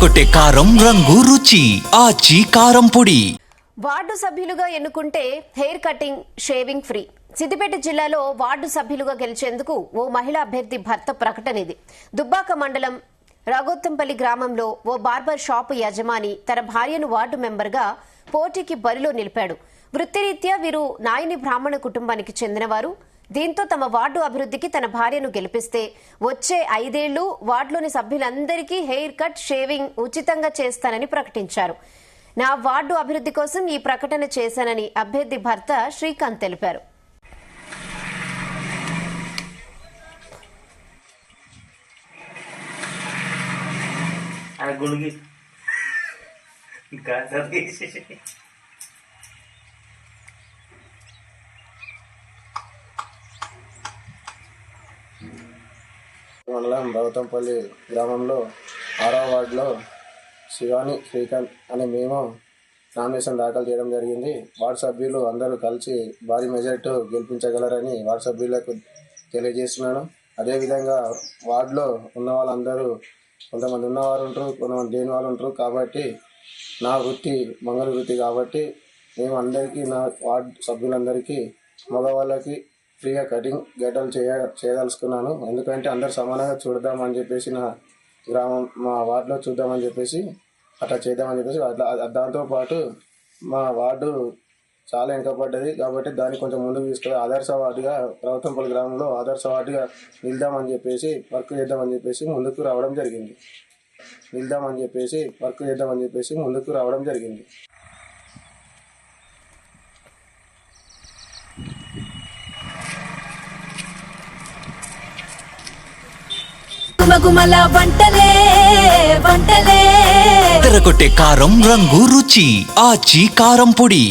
తెరకొట్టే కారం రంగు రుచి ఆచి కారం పొడి. వార్డు సభ్యులుగా ఎన్నుకుంటే hair cutting, shaving free. Siddipet జిల్లాలో వార్డు సభ్యులుగా గెలిచేందుకు ఓ మహిళా అభ్యర్థి భర్త ప్రకటన ఇది. దుబ్బాక మండలం రాగోత్తంపల్లి గ్రామంలో ఓ బార్బర్ షాపు యజమాని తన భార్యను వార్డు మెంబర్గా పోటీకి బరిలో నిలిపాడు. వృత్తిరీత్యా వీరు నాయని బ్రాహ్మణ కుటుంబానికి చెందినవారు. దీంతో తమ వార్డు అభివృద్ధికి తన భార్యను గెలిపిస్తే వచ్చే 5 ఏళ్లు వార్డులోని సభ్యులందరికీ హెయిర్ కట్, షేవింగ్ ఉచితంగా చేస్తానని ప్రకటించారు. నా వార్డు అభివృద్ధి కోసం ఈ ప్రకటన చేశానని అభ్యర్థి భర్త శ్రీకాంత్ తెలిపారు. మండలం రాగోత్తంపల్లి గ్రామంలో 6వ వార్డులో శివాని, శ్రీకాంత్ అనే మేము నామినేషన్ దాఖలు చేయడం జరిగింది. వార్డు సభ్యులు అందరూ కలిసి భారీ మెజార్టీ గెలిపించగలరని వార్డు సభ్యులకు తెలియజేస్తున్నాను. అదేవిధంగా వార్డులో ఉన్న వాళ్ళందరూ కొంతమంది ఉన్నవారు ఉంటారు, కొంతమంది లేని వాళ్ళు ఉంటారు. కాబట్టి నా వృత్తి మంగళ వృత్తి కాబట్టి మేము అందరికీ, నా వార్డు సభ్యులందరికీ, మగవాళ్ళకి ఫ్రీగా కటింగ్, గడ్డలు చేయదలుచుకున్నాను. ఎందుకంటే అందరు సమానంగా చూద్దామని చెప్పేసి, నా గ్రామం మా వార్డులో చూద్దామని చెప్పేసి అట్లా చేద్దామని చెప్పేసి దాంతోపాటు మా వార్డు చాలా వెనుకబడ్డది కాబట్టి దాన్ని కొంచెం ముందుకు తీసుకొని ఆదర్శ వార్డుగా, రాగోత్తంపల్లి గ్రామంలో ఆదర్శ వార్డుగా నిల్దామని చెప్పేసి వర్క్ చేద్దామని చెప్పేసి ముందుకు రావడం జరిగింది. గుమగుమల వంటలే వంటలే తెరకొట్టే కారం రంగు రుచి ఆచి కారం పొడి.